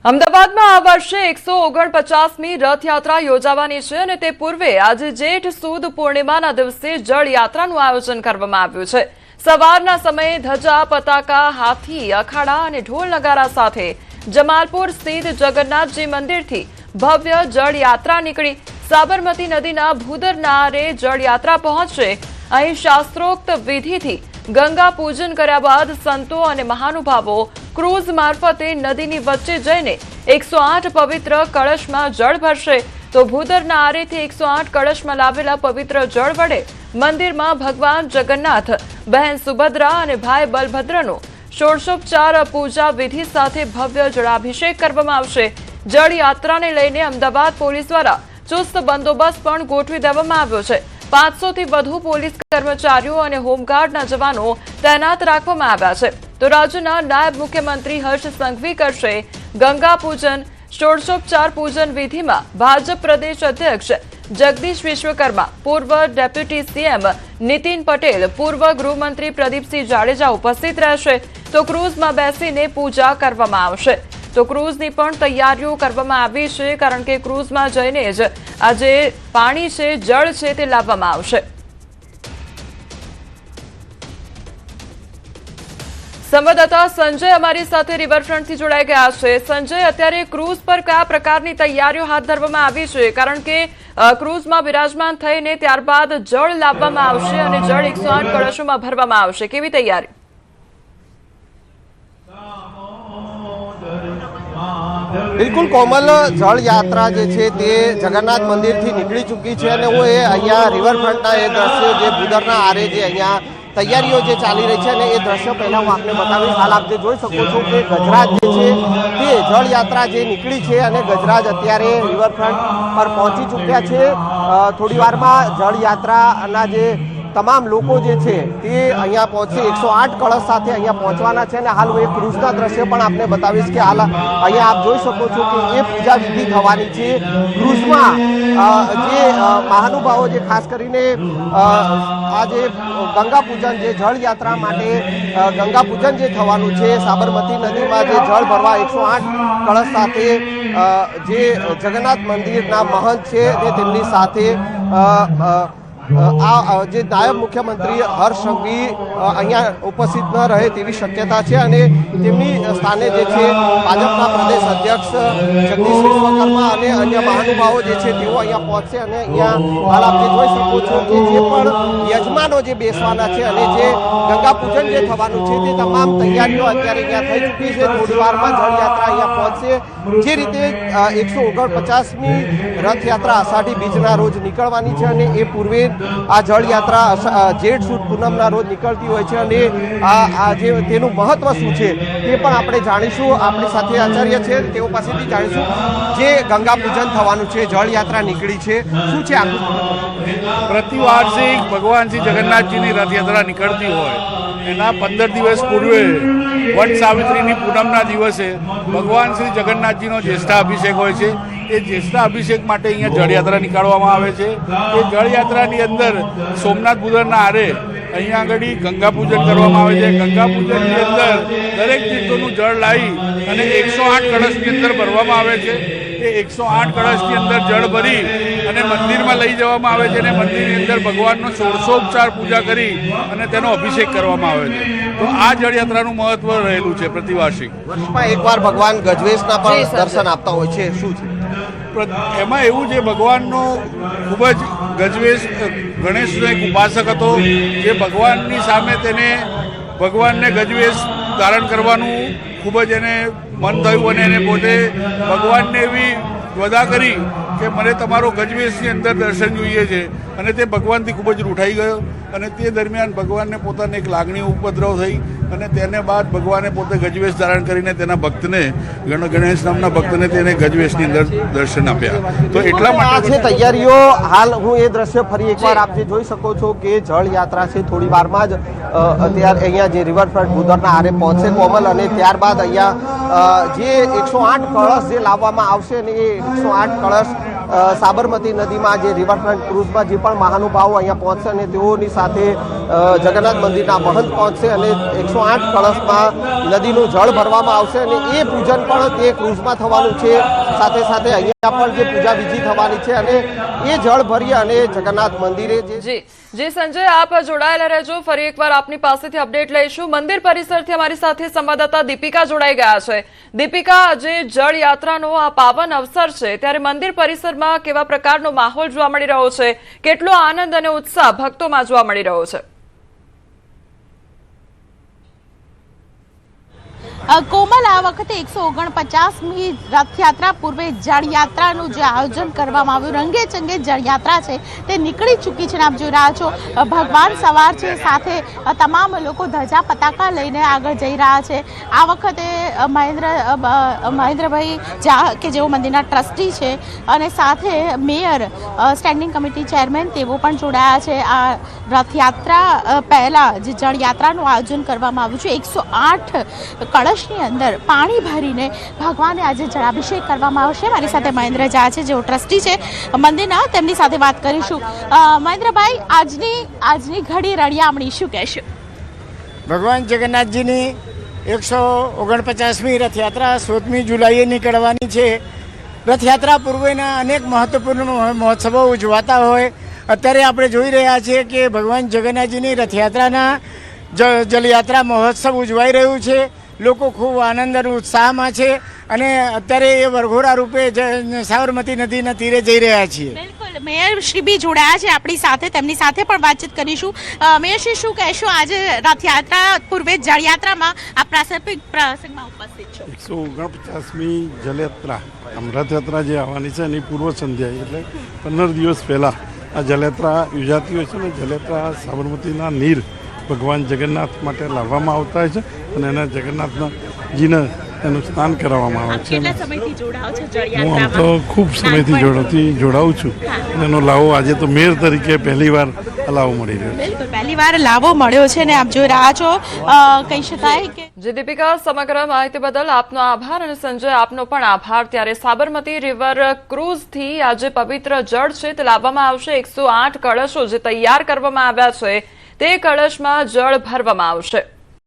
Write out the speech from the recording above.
અમદાવાદમાં આ વર્ષે 149મી રથયાત્રા યોજાવાની છે અને તે પૂર્વે આજે જેઠ સુદ પૂર્ણિમાના દિવસે જળયાત્રાનું આયોજન કરવામાં આવ્યું છે। સવારના સમયે ધજા, પતાકા, હાથી, અખાડા અને ઢોલ નગારા સાથે જમાલપુર સ્થિત જગન્નાથજી મંદિરથી ભવ્ય જળયાત્રા નીકળી સાબરમતી નદીના ભૂદરનારે જળયાત્રા પહોંચશે। અહીં શાસ્ત્રોક્ત વિધિથી ગંગા પૂજન કર્યા બાદ સંતો અને મહાનુભાવો ક્રૂઝ મારફતે નદીની વચ્ચે જઈને 108 પવિત્ર કળશમાં જળ ભરશે। તો ભૂદરના આરેથી 108 કળશમાં લાવેલા પવિત્ર જળ વડે મંદિરમાં ભગવાન જગન્નાથ, બહેન સુભદ્રા અને ભાઈ બલભદ્રનો ષોડશોપચાર પૂજા વિધિ સાથે ભવ્ય જળાભિષેક કરવામાં આવશે। જળયાત્રાને લઈને અમદાવાદ પોલીસ દ્વારા ચુસ્ત બંદોબસ્ત પણ ગોઠવી દેવામાં આવ્યો છે। 500 થી વધુ પોલીસ કર્મચારીઓ અને હોમગાર્ડના જવાનો તૈનાત રાખવામાં આવ્યા છે। તો રાજ્યના નાયબ મુખ્યમંત્રી હર્ષ સંઘવી કરશે ગંગા પૂજન। ષોડશોપચાર પૂજન વિધિમાં ભાજપ પ્રદેશ અધ્યક્ષ જગદીશ વિશ્વકર્મા, પૂર્વ ડેપ્યુટી સીએમ નીતિન પટેલ, પૂર્વ ગૃહમંત્રી પ્રદીપસિંહ જાડેજા ઉપસ્થિત રહેશે। તો ક્રૂઝમાં બેસીને પૂજા કરવામાં આવશે। તો ક્રૂઝની પણ તૈયારીઓ કરવામાં આવી છે, કારણ કે ક્રૂઝમાં જઈને જ આ જે પાણી છે, જળ છે, તે લાવવામાં આવશે। સંવાદદાતા સંજય અમારી સાથે રિવરફ્રન્ટથી જોડાઈ ગયા છે। સંજય, અત્યારે ક્રૂઝ પર કયા પ્રકારની તૈયારીઓ હાથ ધરવામાં આવી છે? કારણ કે ક્રૂઝમાં બિરાજમાન થઈને ત્યારબાદ જળ લાવવામાં આવશે અને જળ 108 કળશોમાં ભરવામાં આવશે। કેવી તૈયારી? બિલકુલ કોમલ, જળ યાત્રા જે છે તે જગન્નાથ મંદિરથી નીકળી ચૂકી છે અને હું અહીંયા રિવરફ્રન્ટના એ દ્રશ્યો જે ભૂદરના આરે જે અહીંયા તૈયારીઓ જે ચાલી રહી છે અને એ દ્રશ્યો પહેલા હું આપને બતાવીશ। હાલ આપ જે જોઈ શકો છો કે ગજરાજ જે છે તે જળ યાત્રા જે નીકળી છે અને ગજરાજ અત્યારે રિવરફ્રન્ટ પર પહોંચી ચૂક્યા છે। થોડી વારમાં જળ યાત્રાના જે તમામ લોકો જે છે તે અહીંયા પહોંચશે। 108 કળશ સાથે અહીંયા પહોંચવાના છે અને હાલ હું એક ક્રૂઝના દ્રશ્ય પણ આપને બતાવીશ કે હાલ અહીંયા આપ જોઈ શકો છો કે એ પૂજા વિધિ થવાની છે ક્રૂઝમાં। જે મહાનુભાવો જે ખાસ કરીને આ જે ગંગા પૂજન, જે જળ યાત્રા માટે ગંગા પૂજન જે થવાનું છે સાબરમતી નદીમાં જે જળ ભરવા 108 કળશ સાથે જે જગન્નાથ મંદિરના મહંત છે તે તેમની સાથે આ જે નાયબ મુખ્યમંત્રી હર્ષ સંઘવી અહીંયા ઉપસ્થિત ન રહે તેવી શક્યતા છે અને તેમની સ્થાને જે છે ભાજપના પ્રદેશ અધ્યક્ષ જગદીશ વિશ્વકર્મા અને અન્ય મહાનુભાવો જે છે તેઓ અહીંયા પહોંચશે અને અહીંયા હાલ આપ જોઈ શકો છો કે જે પણ યજમાનો જે બેસવાના છે અને જે ગંગા પૂજન જે થવાનું છે તે તમામ તૈયારીઓ અત્યારે અહીંયા થઈ ચૂકી છે। થોડી વારમાં જળયાત્રા અહીંયા પહોંચશે। જે રીતે 149મી રથયાત્રા અષાઢી બીજના રોજ નીકળવાની છે અને એ પૂર્વે આ જળયાત્રા જેઠ સુદ પૂનમના રોજ નીકળતી હોય છે અને આ જે તેનું મહત્વ શું છે તે પણ આપણે જાણીશું। આપણી સાથે આચાર્ય છે, તેઓ પાસેથી જાણીશું જે ગંગા પૂજન થવાનું છે, જળયાત્રા નીકળી છે, શું છે આખું? પ્રતિવાર્ષિક ભગવાન શ્રી જગન્નાથજીની રથયાત્રા નીકળતી હોય એના 15 દિવસ પૂર્વે વટ સાવિત્રીની પૂનમના દિવસે ભગવાન શ્રી જગન્નાથજીનો જ્યેષ્ઠા અભિષેક હોય છે। એ જ્યેષ્ઠા અભિષેક માટે અહીંયા જળયાત્રા નીકાળવામાં આવે છે। એ જળયાત્રાની અંદર સોમનાથ ભૂદરના આરે અહીંયા આગળ ગંગા પૂજન કરવામાં આવે છે। ગંગા પૂજનની અંદર દરેક તીર્થોનું જળ લાવી અને 108 કળશની અંદર ભરવામાં આવે છે। એ 108 કળશની અંદર જળ ભરી અને મંદિરમાં લઈ જવામાં આવે છે અને મંદિરની અંદર ભગવાનનો ષોડશોપચાર પૂજા કરી અને તેનો અભિષેક કરવામાં આવે છે। તો આ જળયાત્રાનું મહત્વ રહેલું છે પ્રતિવાર્ષિક। વર્ષમાં એકવાર ભગવાન ગજવેશના પણ દર્શન આપતા હોય છે, શું છે એમાં? એવું છે, ભગવાનનો ખૂબ જ ગજવેશ, ગણેશનો એક ઉપાસક હતો જે ભગવાનની સામે તેને ભગવાનને ગજવેશ ધારણ કરવાનું ખૂબ જ એને મન થયું અને એને પોતે ભગવાનને એવી વદા કરી કે મને તમારો ગજવેશની અંદર દર્શન જોઈએ છે અને તે ભગવાનથી ખૂબ જ રૂઠાઈ ગયો અને તે દરમિયાન ભગવાનને પોતાને એક લાગણી ઉપદ્રવ થઈ અને તેને બાદ ભગવાને પોતે ગજવેશ ધારણ કરીને તેના ભક્તને, ગણેશ નામના ભક્તને તેને ગજવેશની અંદર દર્શન આપ્યા। તો એટલા માટે છે તૈયારીઓ। હાલ હું એ દ્રશ્ય ફરી એકવાર આપ જે જોઈ શકો છો કે જળ યાત્રા છે થોડી વારમાં જ અત્યારે અહીંયા જે રિવરફ્રન્ટ ભૂદરના આરે પહોંચશે કોમલ અને ત્યારબાદ અહીંયા જે 108 કળશ જે લાવવામાં આવશે અને એ 108 કળશ સાબરમતી નદીમાં જે રિવરફ્રન્ટ ક્રૂઝમાં જે પણ મહાનુભાવો અહીંયા પહોંચશે અને તેઓની સાથે જગન્નાથ મંદિરના મહંત પહોંચશે અને 108 કળશમાં નદીનું જળ ભરવામાં આવશે અને એ પૂજન પણ તે ક્રુઝમાં થવાનું છે। સાથે સાથે અહીંયા પણ જે પૂજા વિધિ થવાની છે અને એ જળ ભરી અને જગન્નાથ મંદિરે જી સંજય, આપ જોડાયેલા રહેજો। ફરી એકવાર આપની પાસેથી અપડેટ લઈશું। મંદિર પરિસરથી અમારી સાથે સંવાદદાતા દીપિકા જોડાઈ ગયા છે। દીપિકા, જે જળ યાત્રાનો આ પાવન અવસર છે ત્યારે મંદિર પરિસરમાં કેવા પ્રકારનો માહોલ જોવા મળી રહ્યો છે? કેટલો આનંદ અને ઉત્સાહ ભક્તોમાં જોવા મળી રહ્યો છે? કોમલ, આ વખતે 149મી રથયાત્રા પૂર્વે જળયાત્રાનું જે આયોજન કરવામાં આવ્યું, રંગે ચંગે જળયાત્રા છે તે નીકળી ચૂકી છે। આપ જોઈ રહ્યા છો ભગવાન સવાર છે, સાથે તમામ લોકો ધજા પતાકા લઈને આગળ જઈ રહ્યા છે। આ વખતે મહેન્દ્રભાઈ ઝા કે જેઓ મંદિરના ટ્રસ્ટી છે અને સાથે મેયર, સ્ટેન્ડિંગ કમિટી ચેરમેન તેઓ પણ જોડાયા છે। આ રથયાત્રા પહેલા જે જળયાત્રાનું આયોજન કરવામાં આવ્યું છે, 108 કળશની અંદર પાણી ભરીને ભગવાને આજે જળાભિષેક કરવામાં આવશે। મારી સાથે મહેન્દ્ર ઝા છે, જેઓ ટ્રસ્ટી છે મંદિરના, તેમની સાથે વાત કરીશું। મહેન્દ્રભાઈ, આજની ઘડી રળિયામણી શું કહેશો? ભગવાન જગન્નાથજીની 149મી રથયાત્રા 16મી જુલાઈએ નીકળવાની છે। રથયાત્રા પૂર્વેના અનેક મહત્વપૂર્ણ મહોત્સવો ઉજવાતા હોય, અત્યારે આપણે જોઈ રહ્યા છીએ કે ભગવાન જગન્નાથજીની રથયાત્રાના જલયાત્રા મહોત્સવ ઉજવાઈ રહ્યું છે। લોકો ખૂબ આનંદ અને ઉત્સાહમાં છે અને અત્યારે એ વરઘોડા રૂપે સાબરમતી નદીના તીરે જઈ રહ્યા છીએ। બિલકુલ, મેયર શ્રી બી જોડાયા છે આપણી સાથે, તેમની સાથે પણ વાતચીત કરીશું। મેયર શ્રી, શું કહેશો? આજે રથયાત્રા પૂર્વે જળયાત્રામાં આ પ્રાસંગિક પ્રસંગમાં ઉપસ્થિત છો। 149મી જલયાત્રા, આમ રથયાત્રા જે આવવાની છે એની પૂર્વ સંધ્યાએ એટલે 15 દિવસ પહેલાં આ જલયાત્રા યોજાતી હોય છે અને જલયાત્રા સાબરમતીના નીર ભગવાન જગન્નાથ માટે લાવવામાં આવતા હોય છે અને એના જગન્નાથજીને એનું સ્નાન કરાવવામાં આવે છે। હું આમ તો ખૂબ સમયથી જોડાઉં છું અને એનો લાવો આજે તો મેયર તરીકે પહેલીવાર લાવો મળી રહ્યો છે। બિલકુલ, પહેલીવાર લાવો મળ્યો છે ને આપ જોઈ રહ્યા છો, કહી શકાય કે જે દીપિકા, સમગ્ર માહિતી બદલ આપનો આભાર અને સંજય, આપનો પણ આભાર। ત્યારે સાબરમતી રિવર ક્રુઝથી આજે પવિત્ર જળ છે તે લાવવામાં આવશે। 108 કળશો જે તૈયાર કરવામાં આવ્યા છે તે કળશમાં જળ ભરવામાં આવશે।